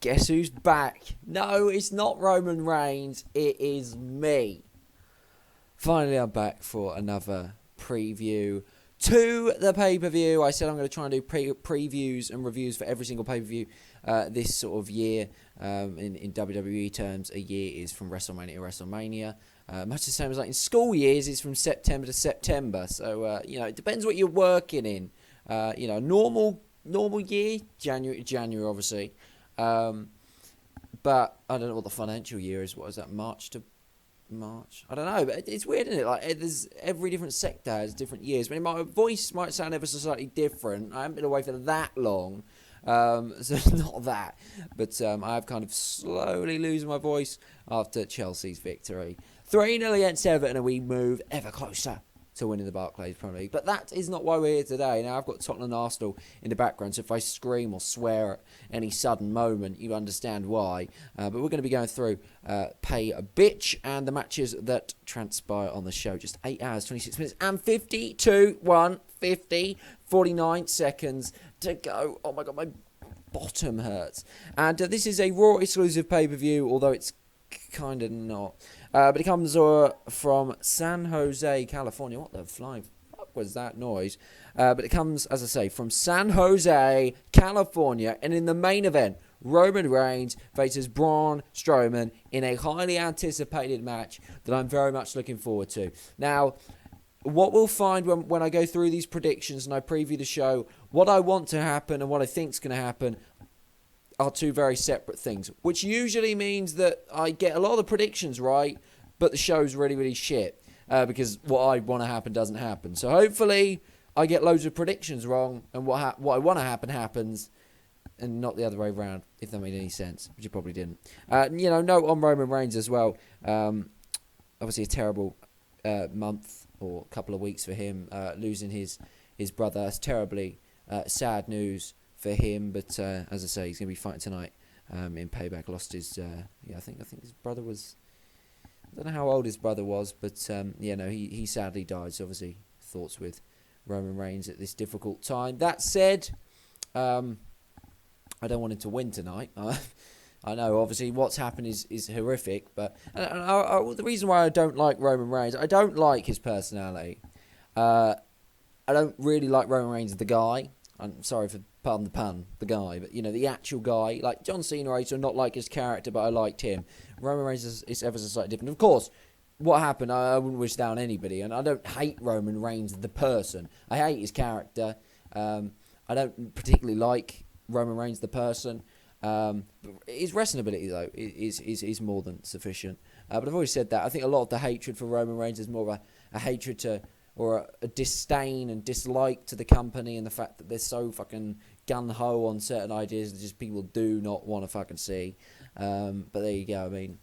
Guess who's back? No, it's not Roman Reigns. It is me. Finally, I'm back for another preview to the pay-per-view. I said I'm going to try and do previews and reviews for every single pay-per-view this sort of year. In WWE terms, a year is from WrestleMania to WrestleMania. Much the same as like in school years, it's from September to September. So, it depends what you're working in. Normal year, January to January, obviously. But I don't know what the financial year is. What is that, March to March? I don't know, but it's weird, isn't it? Like, there's every different sector has different years. I mean, my voice might sound ever so slightly different. I haven't been away for that long, so not that. But I've kind of slowly losing my voice after Chelsea's victory. 3-0 against Everton, and we move ever closer to winning the Barclays Premier League. But that is not why we're here today. Now, I've got Tottenham and Arsenal in the background, so if I scream or swear at any sudden moment, you understand why. But we're going to be going through Pay a Bitch and the matches that transpire on the show. Just 8 hours, 26 minutes, and 49 seconds to go. Oh my God, my bottom hurts. And this is a Raw exclusive pay-per-view, although it's kind of not. But it comes from San Jose, California. What the flying fuck was that noise? But it comes, as I say, from San Jose, California. And in the main event, Roman Reigns faces Braun Strowman in a highly anticipated match that I'm very much looking forward to. Now, what we'll find when I go through these predictions and I preview the show, what I want to happen and what I think is going to happen are two very separate things, which usually means that I get a lot of the predictions right, but the show's really, really shit, because what I want to happen doesn't happen. So hopefully I get loads of predictions wrong, and what I want to happen happens, and not the other way around, if that made any sense, which it probably didn't. Note on Roman Reigns as well. Obviously a terrible month or couple of weeks for him, losing his brother. That's terribly sad news for him, but as I say, he's going to be fighting tonight in Payback. Lost his, I think his brother was, I don't know how old his brother was, but he sadly died. So obviously, thoughts with Roman Reigns at this difficult time. That said, I don't want him to win tonight. I know, obviously, what's happened is horrific, but the reason why I don't like Roman Reigns, I don't like his personality. I don't really like Roman Reigns, the guy. I'm sorry for pardon the pun, the guy, but the actual guy, like John Cena, I used to not like his character, but I liked him. Roman Reigns is ever so slightly different. Of course, what happened, I wouldn't wish down anybody, and I don't hate Roman Reigns the person. I hate his character. I don't particularly like Roman Reigns the person. His wrestling ability, though, is more than sufficient. But I've always said that. I think a lot of the hatred for Roman Reigns is more of a hatred to, or a disdain and dislike to the company, and the fact that they're so fucking gun-ho on certain ideas that just people do not want to fucking see. But there you go. I mean,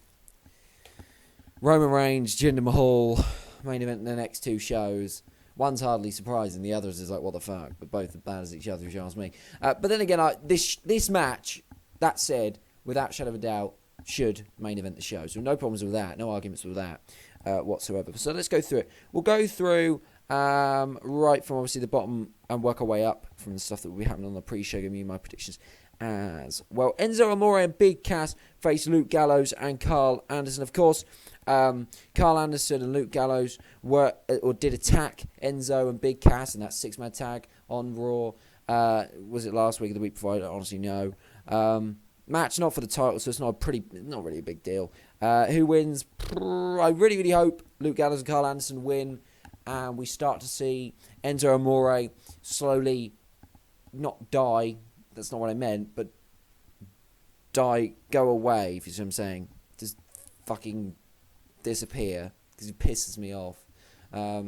Roman Reigns, Jinder Mahal, main event in the next two shows. One's hardly surprising, the others is like, what the fuck? But both are bad as each other, if you ask me. But then again, this match, that said, without shadow of a doubt, should main event the show. So no problems with that, no arguments with that whatsoever. So let's go through it. We'll go through right from obviously the bottom and work our way up from the stuff that will be happening on the pre-show, giving you my predictions as well. Enzo Amore and Big Cass face Luke Gallows and Carl Anderson. Of course, Carl Anderson and Luke Gallows did attack Enzo and Big Cass in that six-man tag on Raw. Was it last week or the week before? I don't honestly know. Match not for the title, so it's not really a big deal. Who wins? I really, really hope Luke Gallows and Carl Anderson win, and we start to see Enzo Amore slowly not die. That's not what I meant, but go away, if you see what I'm saying. Just fucking disappear, because he pisses me off. A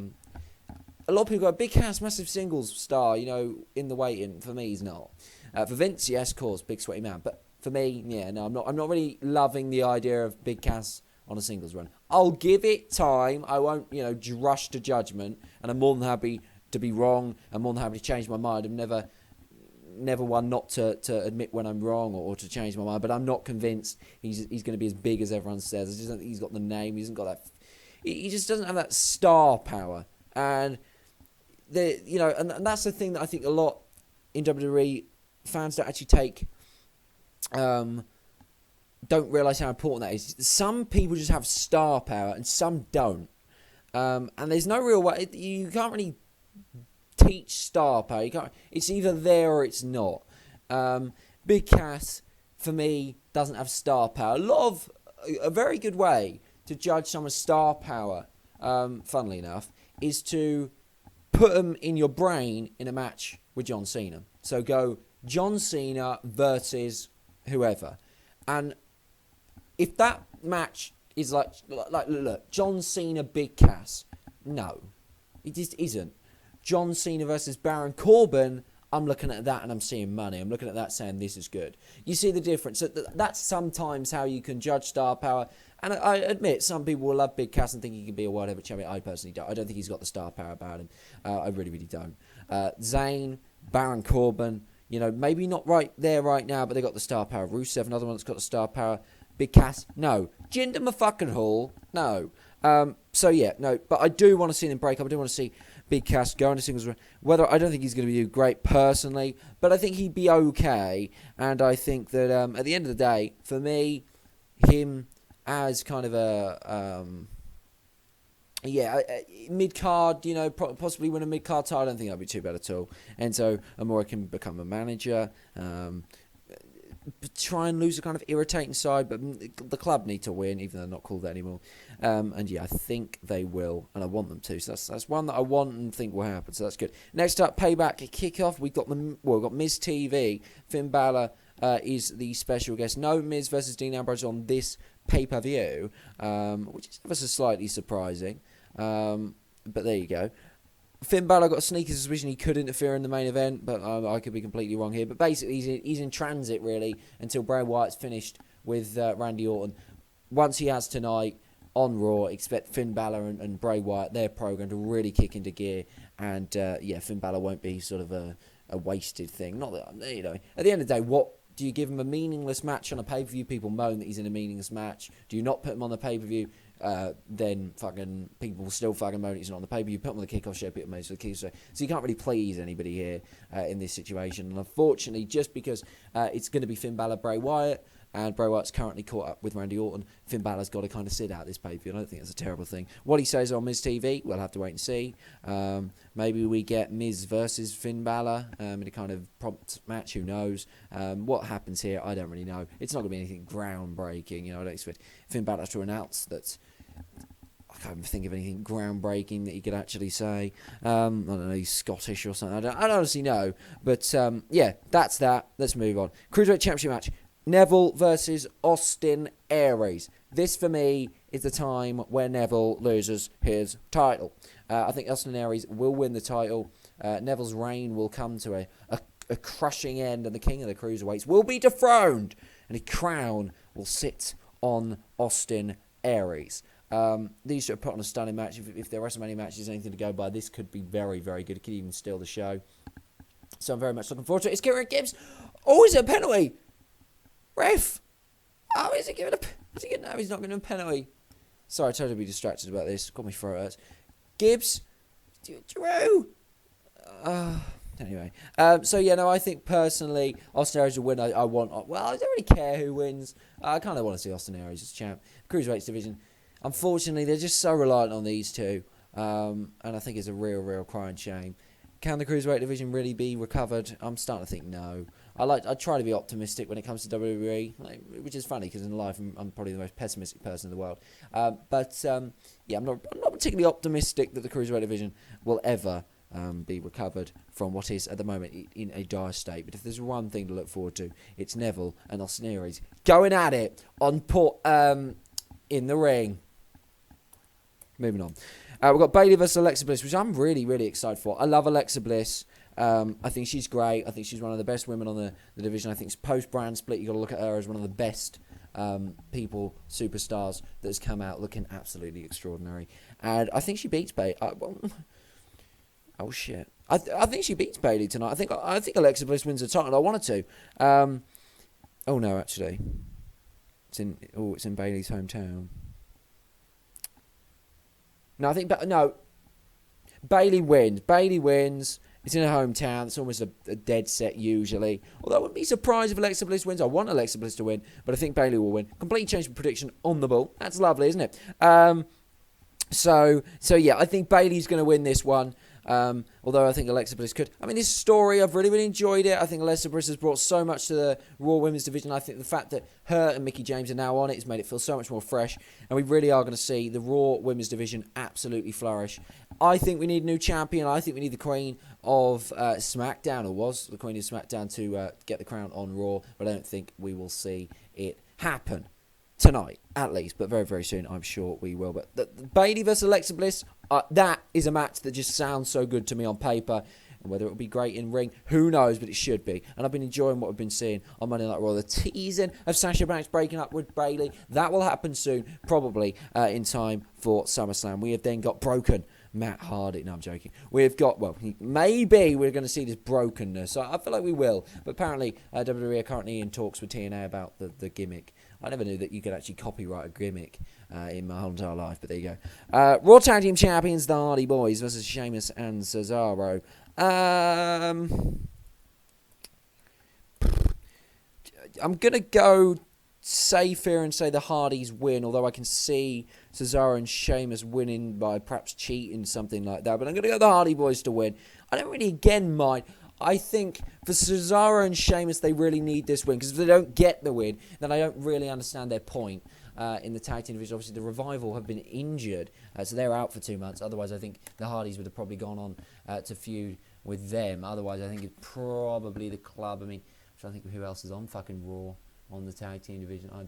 lot of people go, Big Cass, massive singles star, in the waiting. For me, he's not. For Vince, yes, of course, big sweaty man. But for me, I'm not really loving the idea of Big Cass on a singles run. I'll give it time. I won't, rush to judgment. And I'm more than happy to be wrong. I'm more than happy to change my mind. I'm never one not to admit when I'm wrong or to change my mind. But I'm not convinced he's going to be as big as everyone says. I just don't think he's got the name. He hasn't got that. He just doesn't have that star power. And and that's the thing that I think a lot in WWE fans don't actually take don't realise how important that is. Some people just have star power and some don't. And there's no real way. You can't really teach star power. It's either there or it's not. Big Cass, for me, doesn't have star power. A very good way to judge someone's star power, funnily enough, is to put them in your brain in a match with John Cena. So go John Cena versus whoever. And if that match is like look, John Cena, Big Cass, no, it just isn't. John Cena versus Baron Corbin, I'm looking at that and I'm seeing money. I'm looking at that saying this is good. You see the difference. So that's sometimes how you can judge star power. And I admit, some people will love Big Cass and think he can be a world heavyweight champion. I personally don't. I don't think he's got the star power about him. I really, really don't. Zayn, Baron Corbin, maybe not right there right now, but they got the star power. Rusev, another one that's got the star power. Big Cass, no. Jinder Mahal, no. No. But I do want to see them break up. I do want to see Big Cass go into singles. I don't think he's going to be great personally, but I think he'd be okay. And I think that at the end of the day, for me, him as kind of a mid-card, possibly win a mid-card title, I don't think that'd be too bad at all. Enzo Amore can become a manager. Try and lose a kind of irritating side, but the club need to win, even though they're not called that anymore. I think they will, and I want them to. So that's one that I want and think will happen. So that's good. Next up, Payback kickoff. We've got Miz TV. Finn Balor is the special guest. No Miz versus Dean Ambrose on this pay-per-view, which is ever so slightly surprising. But there you go. Finn Balor got a sneaky suspicion he could interfere in the main event, but I could be completely wrong here. But basically, he's in transit, really, until Bray Wyatt's finished with Randy Orton. Once he has tonight on Raw, expect Finn Balor and Bray Wyatt, their program, to really kick into gear. And, Finn Balor won't be sort of a wasted thing. Not that, at the end of the day, what do you give him a meaningless match on a pay-per-view? People moan that he's in a meaningless match. Do you not put him on the pay-per-view? Then fucking people will still fucking moan he's not on the paper. You put him on the kickoff show, put him on the kickoff show. So you can't really please anybody here in this situation. And unfortunately, just because it's going to be Finn Balor, Bray Wyatt, and Bray Wyatt's currently caught up with Randy Orton, Finn Balor's got to kind of sit out this pay-per-view. I don't think that's a terrible thing. What he says on Miz TV, we'll have to wait and see. Maybe we get Miz versus Finn Balor in a kind of prompt match. Who knows? What happens here, I don't really know. It's not going to be anything groundbreaking. I don't expect Finn Balor to announce that. I can't even think of anything groundbreaking that he could actually say. I don't know, he's Scottish or something. I don't honestly know. But, that's that. Let's move on. Cruiserweight Championship match. Neville versus Austin Aries. This, for me, is the time where Neville loses his title. I think Austin Aries will win the title. Neville's reign will come to a crushing end, and the king of the Cruiserweights will be dethroned, and a crown will sit on Austin Aries. These should have put on a stunning match. If there are so many matches, anything to go by, this could be very, very good. It could even steal the show. So I'm very much looking forward to it. It's Kieran Gibbs. Oh, is it a penalty? Ref. Oh, is he giving no, he's not giving a penalty. Sorry, I totally be distracted about this. Got my throat hurts. Gibbs. Drew. Anyway. I think personally, Austin Aries will win. I don't really care who wins. I kind of want to see Austin Aries as champ. Cruiserweights division. Unfortunately, they're just so reliant on these two, and I think it's a real crying shame. Can the Cruiserweight division really be recovered? I'm starting to think no. I try to be optimistic when it comes to WWE, which is funny because in life I'm probably the most pessimistic person in the world. I'm not particularly optimistic that the Cruiserweight division will ever be recovered from what is at the moment in a dire state. But if there's one thing to look forward to, it's Neville and Austin Aries going at it in the ring. Moving on. We've got Bayley versus Alexa Bliss, which I'm really, really excited for. I love Alexa Bliss. I think she's great. I think she's one of the best women on the division. I think it's post-brand split. You've got to look at her as one of the best superstars that has come out looking absolutely extraordinary. And I think she beats Bayley. Oh, shit. I think she beats Bayley tonight. I think Alexa Bliss wins the title. I wanted to. Oh, no, actually. It's in Bayley's hometown. No, Bayley wins. It's in her hometown. It's almost a dead set usually. Although I wouldn't be surprised if Alexa Bliss wins. I want Alexa Bliss to win, but I think Bayley will win. Completely changed my prediction on the ball. That's lovely, isn't it? So yeah, I think Bayley's going to win this one. Although I think Alexa Bliss could. I mean, this story, I've really enjoyed it. I think Alexa Bliss has brought so much to the Raw Women's Division. I think the fact that her and Mickie James are now on it has made it feel so much more fresh. And we really are going to see the Raw Women's Division absolutely flourish. I think we need a new champion. I think we need the Queen of SmackDown, or was the Queen of SmackDown, to get the crown on Raw. But I don't think we will see it happen tonight, at least, but very soon, I'm sure we will. But the Bayley versus Alexa Bliss, that is a match that just sounds so good to me on paper. And whether it will be great in ring, who knows, but it should be. And I've been enjoying what I've been seeing on Monday Night Raw. The teasing of Sasha Banks breaking up with Bayley, that will happen soon, probably in time for SummerSlam. We have then got broken Matt Hardy. No, I'm joking. We've got, well, maybe we're going to see this brokenness. I feel like we will. But apparently, WWE are currently in talks with TNA about the gimmick. I never knew that you could actually copyright a gimmick in my whole entire life, but there you go. Raw Tag Team Champions, the Hardy Boys versus Sheamus and Cesaro. I'm going to go safe here and say the Hardys win, although I can see Cesaro and Sheamus winning by perhaps cheating, something like that. But I'm going to go the Hardy Boys to win. I don't really, again, mind. I think for Cesaro and Sheamus, they really need this win, because if they don't get the win, then I don't really understand their point in the tag team division. Obviously, the Revival have been injured, so they're out for 2 months. Otherwise, I think the Hardys would have probably gone on to feud with them. Otherwise, I think it's probably the Club. I mean, I'm trying to think of who else is on fucking Raw on the tag team division. I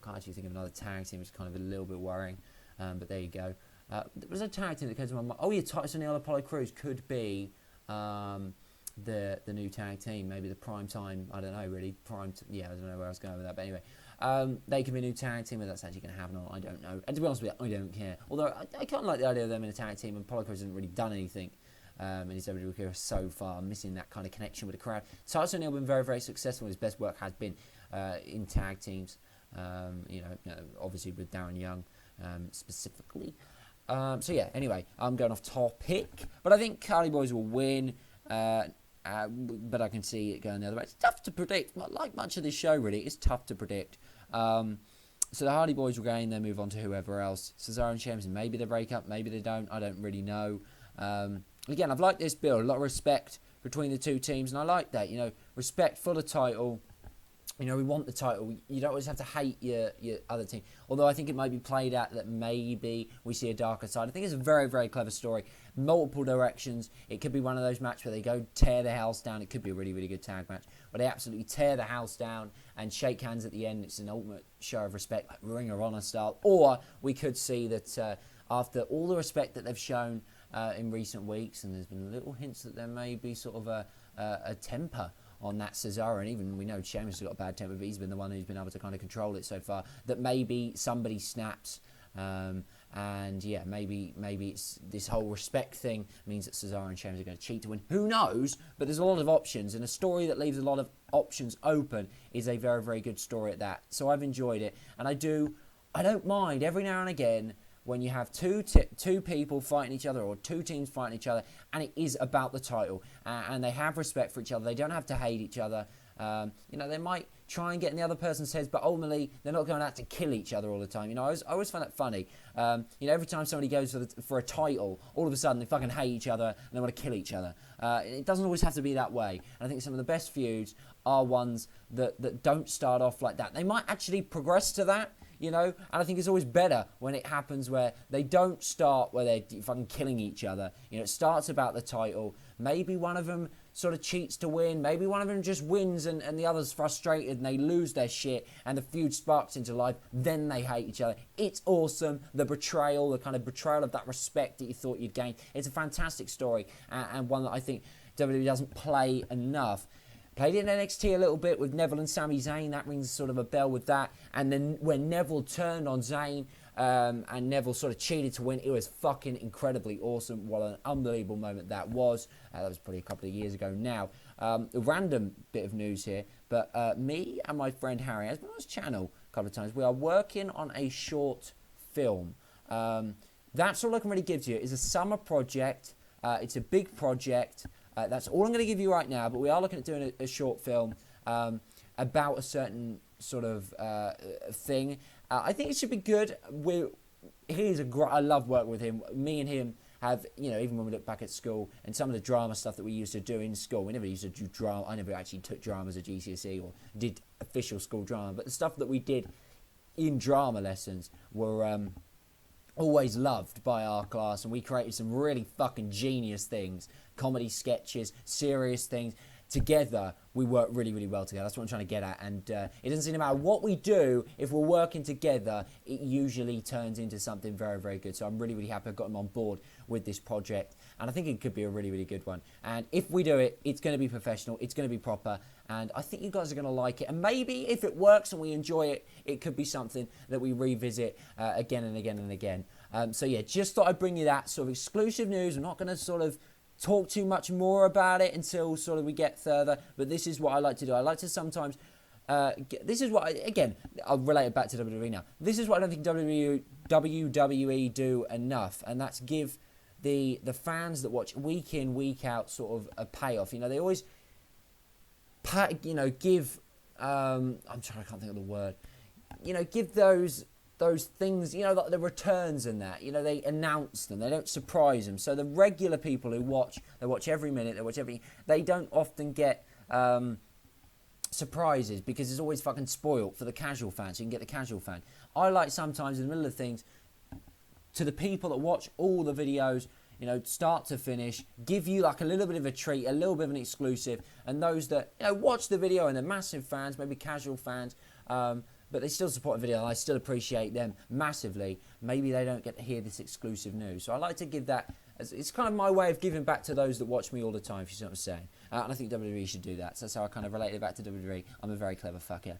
can't actually think of another tag team, which is kind of a little bit worrying. But there you go. There was a tag team that came to my mind. Oh, yeah, Titus O'Neil, Apollo Crews could be the new tag team, maybe the Prime Time. I don't know really. I don't know where I was going with that, but anyway, they could be a new tag team. Whether that's actually going to happen or not, I don't know. And to be honest with you, I don't care. Although I kind of like the idea of them in a tag team, and Apollo Crews hasn't really done anything in his WWE career so far, missing that kind of connection with the crowd. Titus O'Neil has been very successful. His best work has been in tag teams. Obviously with Darren Young specifically. So yeah, anyway, I'm going off topic, but I think Hardy Boys will win. But I can see it going the other way. It's tough to predict. Like much of this show, really, it's tough to predict. So the Hardy Boys will gain, then move on to whoever else. Cesaro and Sheamus, maybe they break up, maybe they don't. I don't really know. Again, I've liked this build. A lot of respect between the two teams, and I like that. Respect for the title. We want the title. You don't always have to hate your other team. Although I think it might be played out that maybe we see a darker side. I think it's a very clever story. Multiple directions. It could be one of those matches where they go tear the house down. It could be a really good tag match. Where they absolutely tear the house down and shake hands at the end. It's an ultimate show of respect, like Ring of Honor style. Or we could see that after all the respect that they've shown in recent weeks, and there's been little hints that there may be sort of a temper on that Cesaro, and even we know Sheamus has got a bad temper, but he's been the one who's been able to kind of control it so far, that maybe somebody snaps, and yeah, maybe it's this whole respect thing means that Cesaro and Sheamus are going to cheat to win. Who knows? But there's a lot of options, and a story that leaves a lot of options open is a very good story at that. So I've enjoyed it, and I don't mind every now and again when you have two people fighting each other, or two teams fighting each other, and it is about the title, and they have respect for each other. They don't have to hate each other. They might try and get in the other person's heads, but ultimately they're not going out to kill each other all the time. I always find that funny. Every time somebody goes for a title, all of a sudden they fucking hate each other and they want to kill each other. It doesn't always have to be that way. And I think some of the best feuds are ones that don't start off like that. They might actually progress to that. And I think it's always better when it happens where they don't start where they're fucking killing each other. It starts about the title. Maybe one of them sort of cheats to win. Maybe one of them just wins and the other's frustrated and they lose their shit and the feud sparks into life. Then they hate each other. It's awesome. The betrayal, the kind of betrayal of that respect that you thought you'd gain. It's a fantastic story and one that I think WWE doesn't play enough. Played in NXT a little bit with Neville and Sami Zayn. That rings sort of a bell with that. And then when Neville turned on Zayn and Neville sort of cheated to win, it was fucking incredibly awesome. What an unbelievable moment that was. That was probably a couple of years ago now. A random bit of news here. But me and my friend Harry has been on his channel a couple of times. We are working on a short film. That's all I can really give to you. It's a summer project. It's a big project. That's all I'm going to give you right now, but we are looking at doing a short film about a certain sort of thing. I think it should be good. I love working with him. Me and him have, even when we look back at school and some of the drama stuff that we used to do in school, we never used to do drama. I never actually took drama as a GCSE or did official school drama, but the stuff that we did in drama lessons were always loved by our class, and we created some really fucking genius things, comedy sketches, serious things. Together, we work really, really well together. That's what I'm trying to get at. And it doesn't seem to matter what we do, if we're working together, it usually turns into something very, very good. So I'm really, really happy I've got him on board with this project. And I think it could be a really, really good one. And if we do it, it's going to be professional. It's going to be proper. And I think you guys are going to like it. And maybe if it works and we enjoy it, it could be something that we revisit again and again and again. So yeah, just thought I'd bring you that sort of exclusive news. I'm not going to sort of talk too much more about it until sort of we get further, but this is what I like to do. I like to sometimes, this is what, I'll relate it back to WWE now. This is what I don't think WWE do enough, and that's give the fans that watch week in, week out sort of a payoff. They always, give, I can't think of the word, give those things, like the returns and that, they announce them, they don't surprise them. So the regular people who watch, they watch every minute, they don't often get surprises because it's always fucking spoilt for the casual fan, so you can get the casual fan. I like sometimes in the middle of things, to the people that watch all the videos, start to finish, give you like a little bit of a treat, a little bit of an exclusive, and those that, watch the video and they're massive fans, maybe casual fans, but they still support the video, and I still appreciate them massively. Maybe they don't get to hear this exclusive news. So I like to give that, it's kind of my way of giving back to those that watch me all the time, if you see what I'm saying. And I think WWE should do that. So that's how I kind of relate it back to WWE. I'm a very clever fucker,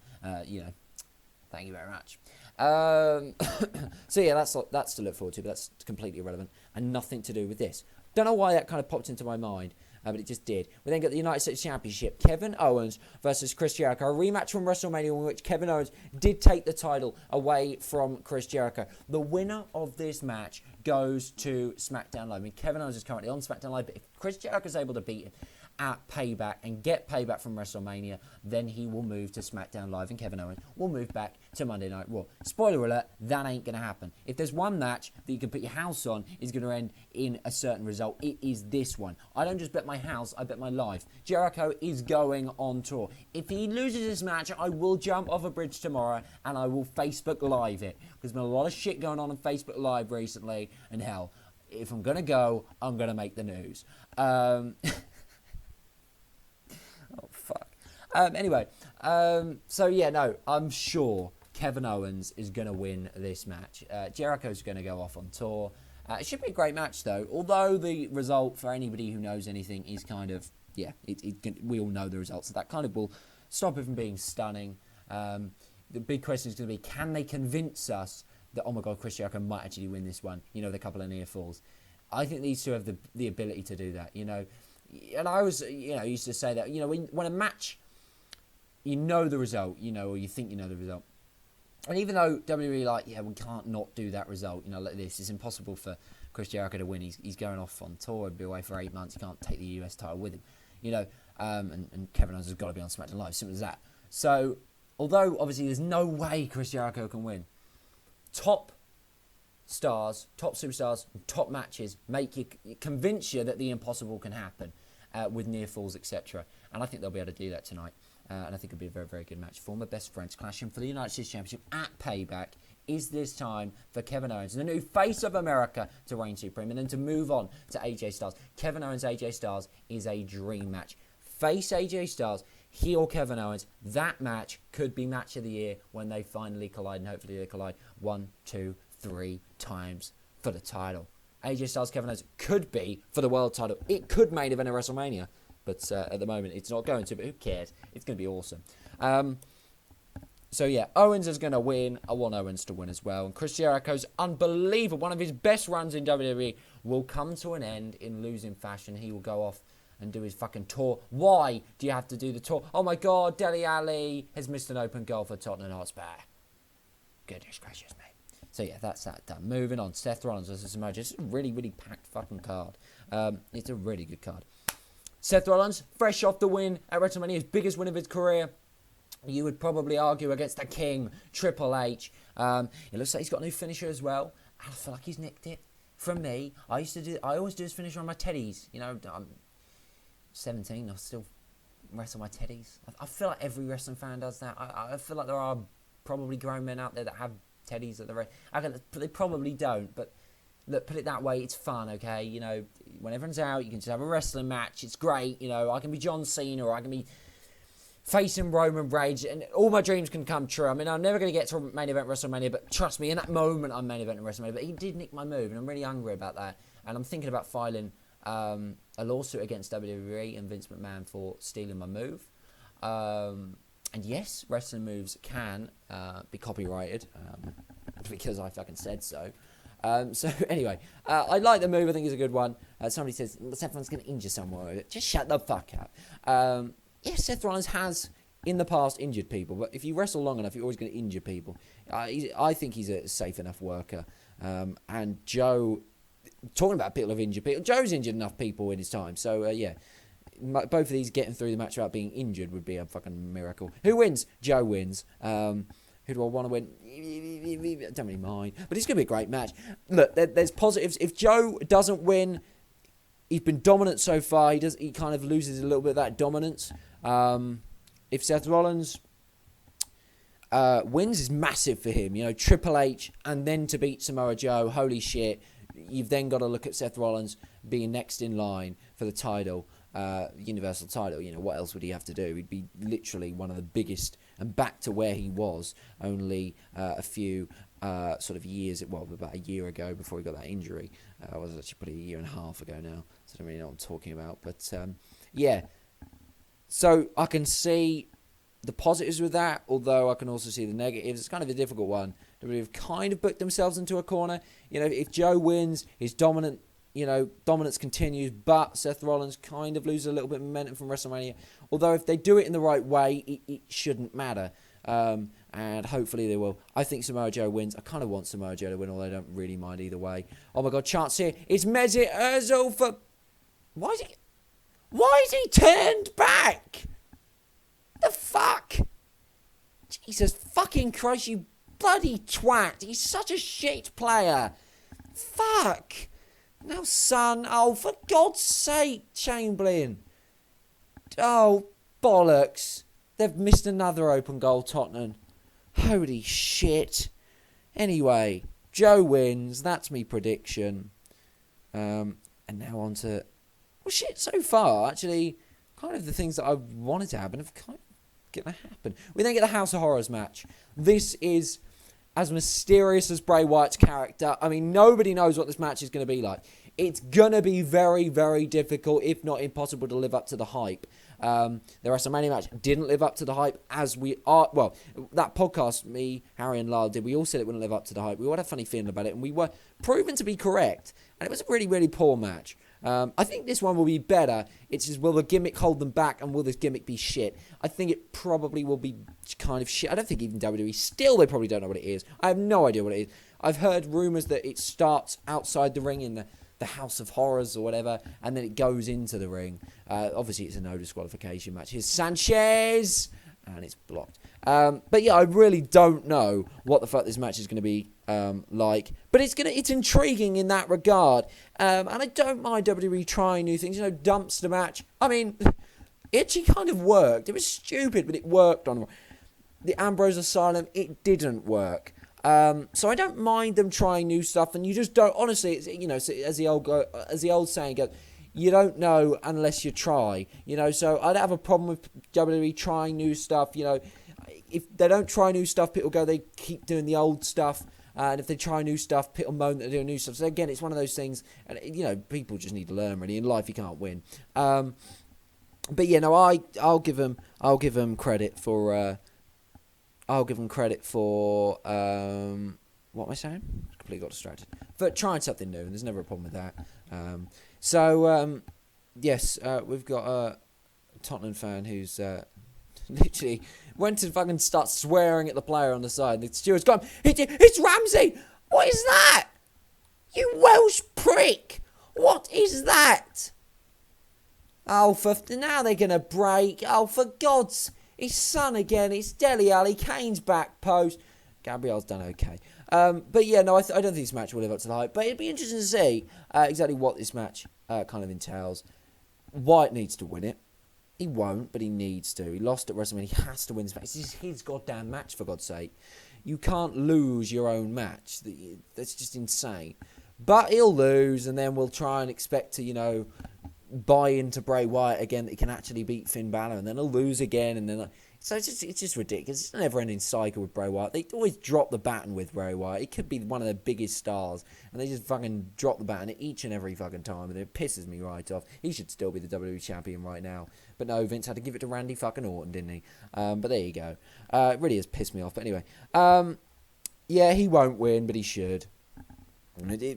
Thank you very much. So yeah, that's to look forward to, but that's completely irrelevant and nothing to do with this. Don't know why that kind of popped into my mind, but it just did. We then got the United States Championship. Kevin Owens versus Chris Jericho. A rematch from WrestleMania in which Kevin Owens did take the title away from Chris Jericho. The winner of this match goes to SmackDown Live. Kevin Owens is currently on SmackDown Live, but if Chris Jericho is able to beat him at Payback and get Payback from WrestleMania, then he will move to SmackDown Live and Kevin Owens will move back to Monday Night Raw. Spoiler alert, that ain't going to happen. If there's one match that you can put your house on is going to end in a certain result, it is this one. I don't just bet my house, I bet my life. Jericho is going on tour. If he loses this match, I will jump off a bridge tomorrow and I will Facebook Live it. There's been a lot of shit going on Facebook Live recently, and hell, if I'm going to go, I'm going to make the news. Oh, fuck. So yeah, no, I'm sure Kevin Owens is going to win this match. Jericho's going to go off on tour. It should be a great match, though. Although the result, for anybody who knows anything, is kind of, we all know the results. So that kind of will stop it from being stunning. The big question is going to be, can they convince us that, oh my God, Chris Jericho might actually win this one? With a couple of near falls. I think these two have the ability to do that, And I was, used to say that, when a match, you know the result, or you think you know the result. And even though WWE we can't not do that result, like this, it's impossible for Chris Jericho to win. He's going off on tour and be away for 8 months. You can't take the US title with him, and Kevin Owens has got to be on SmackDown Live, simple as that. So, although obviously there's no way Chris Jericho can win, top stars, top superstars, top matches convince you that the impossible can happen with near falls, etc. And I think they'll be able to do that tonight. And I think it'll be a very, very good match. Former best friends clashing for the United States Championship at Payback. Is this time for Kevin Owens, the new face of America, to reign supreme, and then to move on to AJ Styles. Kevin Owens, AJ Styles is a dream match. Face AJ Styles, heel Kevin Owens. That match could be match of the year when they finally collide, and hopefully they collide 1, 2, 3 times for the title. AJ Styles, Kevin Owens could be for the world title. It could main event at WrestleMania, but at the moment it's not going to. But who cares? It's going to be awesome. So yeah, Owens is going to win. I want Owens to win as well. And Chris Jericho's unbelievable, one of his best runs in WWE, will come to an end in losing fashion. He will go off and do his fucking tour. Why do you have to do the tour? Oh my God, Dele Alli has missed an open goal for Tottenham Hotspur. Goodness gracious me. So yeah, that's that done. Moving on, Seth Rollins versus Samoa Joe. It's a really, really packed fucking card. It's a really good card. Seth Rollins, fresh off the win at WrestleMania, his biggest win of his career. You would probably argue against the King, Triple H. It looks like he's got a new finisher as well. I feel like he's nicked it from me. I always do his finisher on my teddies. You know, I'm 17. I still wrestle my teddies. I feel like every wrestling fan does that. I feel like there are probably grown men out there that have teddies at the they probably don't, but look, put it that way, it's fun, okay? You know, when everyone's out, you can just have a wrestling match. It's great, you know. I can be John Cena, or I can be facing Roman Reigns, and all my dreams can come true. I mean, I'm never going to get to main event WrestleMania, but trust me, in that moment, I'm main event WrestleMania. But he did nick my move, and I'm really angry about that. And I'm thinking about filing a lawsuit against WWE and Vince McMahon for stealing my move. And yes, wrestling moves can be copyrighted because I fucking said so. So anyway, I like the move. I think it's a good one. Somebody says Seth Rollins going to injure someone. Just shut the fuck up. Yes, Seth Rollins has in the past injured people, but if you wrestle long enough, you're always going to injure people. I think he's a safe enough worker. And Joe, talking about people of injured people, Joe's injured enough people in his time. So yeah, both of these getting through the match without being injured would be a fucking miracle. Who wins? Joe wins. Who do I want to win? I don't really mind. But it's going to be a great match. Look, there's positives. If Joe doesn't win, he's been dominant so far. He kind of loses a little bit of that dominance. If Seth Rollins wins, is massive for him. You know, Triple H and then to beat Samoa Joe. Holy shit. You've then got to look at Seth Rollins being next in line for the title. Universal title. You know, what else would he have to do? He'd be literally one of the biggest, and back to where he was only a few sort of years, well, about a year ago before he got that injury. It was actually probably a year and a half ago now, so I don't really know what I'm talking about. But yeah, so I can see the positives with that, although I can also see the negatives. It's kind of a difficult one. They've kind of booked themselves into a corner. You know, if Joe wins, his dominance continues, but Seth Rollins kind of loses a little bit of momentum from WrestleMania. Although if they do it in the right way, it shouldn't matter. And hopefully they will. I think Samoa Joe wins. I kind of want Samoa Joe to win, although I don't really mind either way. Oh my god, chance here. It's Mesut Ozil for... Why is he turned back? The fuck? Jesus fucking Christ, you bloody twat. He's such a shit player. Fuck. Now, son. Oh, for God's sake, Chamberlain. Oh, bollocks. They've missed another open goal, Tottenham. Holy shit. Anyway, Joe wins. That's me prediction. And now on to... Well, shit, so far, actually, kind of the things that I wanted to happen have kind of going to happen. We then get the House of Horrors match. This is as mysterious as Bray Wyatt's character. I mean, nobody knows what this match is going to be like. It's going to be very, very difficult, if not impossible, to live up to the hype. The WrestleMania match didn't live up to the hype, as we are... Well, that podcast, me, Harry and Lyle did, we all said it wouldn't live up to the hype. We all had a funny feeling about it, and we were proven to be correct. And it was a really, really poor match. I think this one will be better. It's just, will the gimmick hold them back, and will this gimmick be shit? I think it probably will be kind of shit. I don't think even WWE, still they probably don't know what it is. I have no idea what it is. I've heard rumours that it starts outside the ring in the House of Horrors or whatever, and then it goes into the ring. Obviously, it's a no disqualification match. Here's Sanchez, and it's blocked. But yeah, I really don't know what the fuck this match is going to be like. But it's intriguing in that regard. And I don't mind WWE trying new things. You know, dumpster match. I mean, it actually kind of worked. It was stupid, but it worked on the Ambrose Asylum. It didn't work. So I don't mind them trying new stuff, and you just don't. Honestly, it's, you know, as the old saying goes, you don't know unless you try. You know, so I don't have a problem with WWE trying new stuff. You know, if they don't try new stuff, people go, they keep doing the old stuff. And if they try new stuff, people moan that they're doing new stuff. So again, it's one of those things, and you know, people just need to learn. Really, in life, you can't win. But yeah, no, I'll give them credit for. I'll give them credit for, what am I saying? Completely got distracted. For trying something new, and there's never a problem with that. Yes, we've got a Tottenham fan who's literally went to fucking start swearing at the player on the side. The steward's gone, it's Ramsey! What is that? You Welsh prick! What is that? Oh, now they're going to break. Oh, for God's... It's Son again. It's Dele Alli. Kane's back post. Gabriel's done okay. But yeah, no, I don't think this match will live up to the hype. But it'd be interesting to see exactly what this match kind of entails. Wyatt needs to win it. He won't, but he needs to. He lost at WrestleMania. He has to win this match. This is his goddamn match, for God's sake. You can't lose your own match. That's just insane. But he'll lose, and then we'll try and expect to, buy into Bray Wyatt again that he can actually beat Finn Balor, and then he'll lose again, and then... So it's just ridiculous. It's a never-ending cycle with Bray Wyatt. They always drop the baton with Bray Wyatt. He could be one of their biggest stars, and they just fucking drop the baton each and every fucking time, and it pisses me right off. He should still be the WWE champion right now. But no, Vince had to give it to Randy fucking Orton, didn't he? But there you go. It really has pissed me off. But anyway, yeah, he won't win, but he should.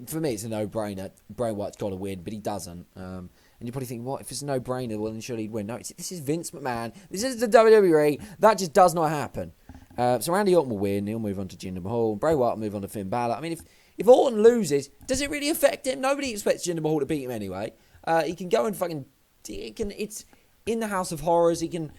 For me, it's a no-brainer. Bray Wyatt's got to win, but he doesn't. And you're probably thinking, what, if it's a no-brainer, well, then surely he'd win. No, this is Vince McMahon. This is the WWE. That just does not happen. So Randy Orton will win. He'll move on to Jinder Mahal. Bray Wyatt will move on to Finn Balor. I mean, if Orton loses, does it really affect him? Nobody expects Jinder Mahal to beat him anyway. He can go and fucking... It's in the House of Horrors. He can...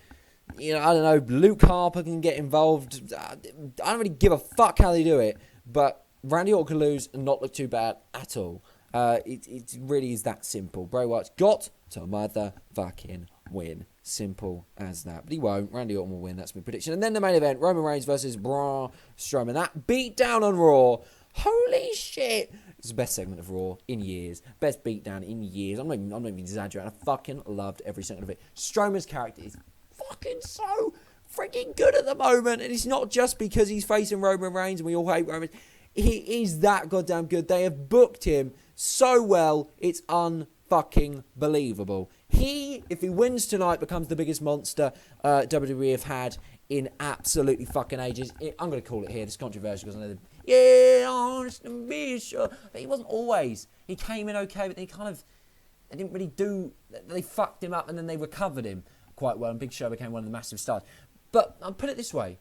I don't know, Luke Harper can get involved. I don't really give a fuck how they do it. But Randy Orton can lose and not look too bad at all. It really is that simple. Bray Wyatt's got to motherfucking win. Simple as that. But he won't. Randy Orton will win. That's my prediction. And then the main event, Roman Reigns versus Braun Strowman. That beatdown on Raw. Holy shit. It's the best segment of Raw in years. Best beatdown in years. I'm not even exaggerating. I fucking loved every second of it. Strowman's character is fucking so freaking good at the moment. And it's not just because he's facing Roman Reigns and we all hate Roman. He is that goddamn good. They have booked him so well, it's unfucking believable. If he wins tonight, becomes the biggest monster WWE have had in absolutely fucking ages. I'm going to call it here. It's controversial because I know honest and be sure. But he wasn't always. He came in okay, but they didn't really do... They fucked him up and then they recovered him quite well, and Big Show became one of the massive stars. But I'll put it this way.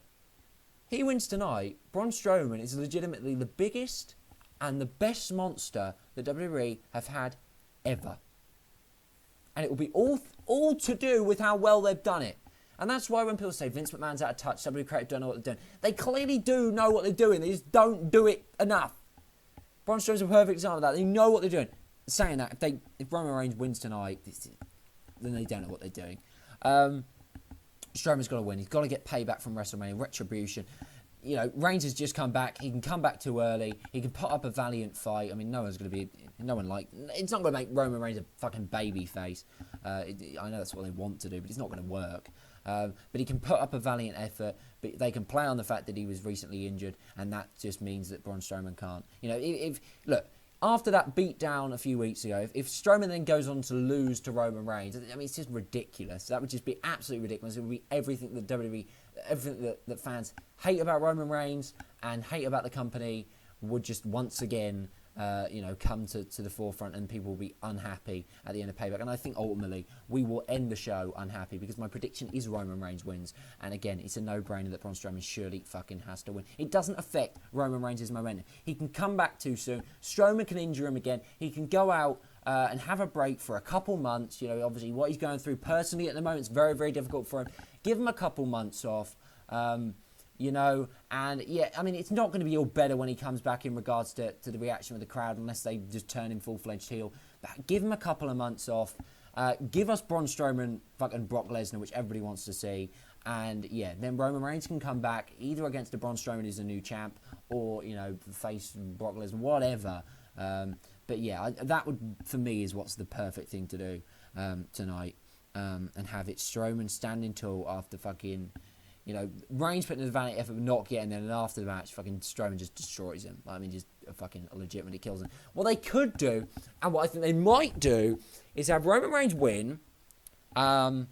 He wins tonight, Braun Strowman is legitimately the biggest and the best monster that WWE have had ever. And it will be all to do with how well they've done it. And that's why when people say Vince McMahon's out of touch, WWE creative don't know what they're doing, they clearly do know what they're doing. They just don't do it enough. Braun Strowman's a perfect example of that. They know what they're doing. Saying that, if Roman Reigns wins tonight, then they don't know what they're doing. Strowman's got to win. He's got to get payback from WrestleMania, retribution. Reigns has just come back. He can come back too early. He can put up a valiant fight. I mean, it's not going to make Roman Reigns a fucking baby face. I know that's what they want to do, but it's not going to work. But he can put up a valiant effort. But they can play on the fact that he was recently injured, and that just means that Braun Strowman can't. Look. After that beatdown a few weeks ago, if Strowman then goes on to lose to Roman Reigns, I mean, it's just ridiculous. That would just be absolutely ridiculous. It would be everything that WWE, everything that fans hate about Roman Reigns and hate about the company would just once again, come to the forefront, and people will be unhappy at the end of Payback. And I think ultimately we will end the show unhappy because my prediction is Roman Reigns wins. And again, it's a no-brainer that Braun Strowman surely fucking has to win. It doesn't affect Roman Reigns' momentum. He can come back too soon. Strowman can injure him again. He can go out and have a break for a couple months. Obviously what he's going through personally at the moment is very, very difficult for him. Give him a couple months off. And yeah, I mean, it's not going to be all better when he comes back in regards to the reaction of the crowd unless they just turn him full-fledged heel. But give him a couple of months off. Give us Braun Strowman, fucking Brock Lesnar, which everybody wants to see. And yeah, then Roman Reigns can come back either against the Braun Strowman as a new champ or, face Brock Lesnar, whatever. But yeah, that would, for me, is what's the perfect thing to do tonight. And have it Strowman standing tall after fucking... Reigns putting in a valiant effort, not getting there, and after the match, fucking Strowman just destroys him. I mean, just fucking legitimately kills him. What they could do, and what I think they might do, is have Roman Reigns win. Roman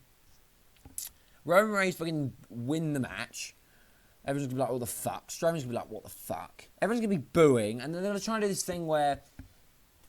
Reigns fucking win the match. Everyone's gonna be like, what the fuck? Strowman's gonna be like, what the fuck? Everyone's gonna be booing, and then they're gonna try and do this thing where,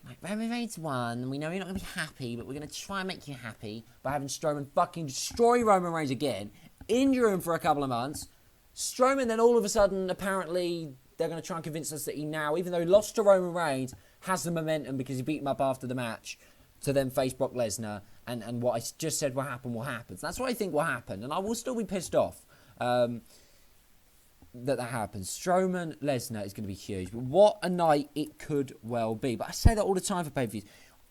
like, Roman Reigns won, and we know you're not gonna be happy, but we're gonna try and make you happy by having Strowman fucking destroy Roman Reigns again. Injure him for a couple of months. Strowman then all of a sudden, apparently, they're going to try and convince us that he now, even though he lost to Roman Reigns, has the momentum because he beat him up after the match to then face Brock Lesnar, and what I just said will happen will happen. So that's what I think will happen, and I will still be pissed off that happens. Strowman Lesnar is going to be huge, but what a night it could well be. But I say that all the time for pay-per-views.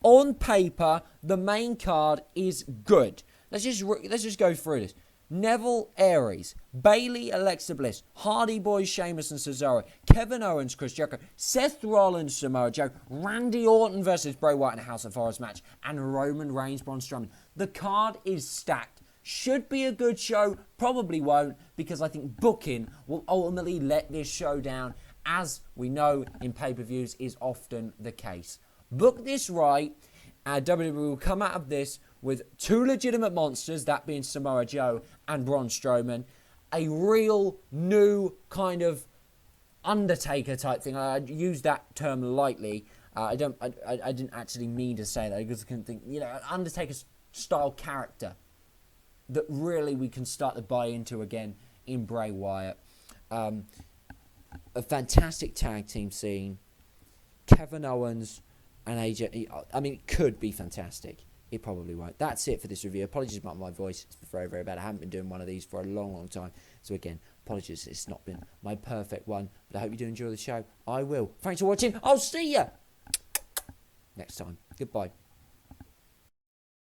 On paper, the main card is good. Let's just go through this. Neville, Aries, Bayley, Alexa Bliss, Hardy Boys, Sheamus and Cesaro, Kevin Owens, Chris Jericho, Seth Rollins, Samoa Joe, Randy Orton versus Bray Wyatt in a House of Horrors match, and Roman Reigns, Braun Strowman. The card is stacked. Should be a good show, probably won't, because I think booking will ultimately let this show down, as we know in pay-per-views is often the case. Book this right, and WWE will come out of this with two legitimate monsters, that being Samoa Joe and Braun Strowman, a real new kind of Undertaker type thing. I use that term lightly. I didn't actually mean to say that, because I couldn't think, an Undertaker style character that really we can start to buy into again in Bray Wyatt. A fantastic tag team scene. Kevin Owens and AJ. I mean, it could be fantastic. It probably won't. That's it for this review. Apologies about my voice. It's very, very bad. I haven't been doing one of these for a long, long time. So again, apologies. It's not been my perfect one. But I hope you do enjoy the show. I will. Thanks for watching. I'll see you next time. Goodbye.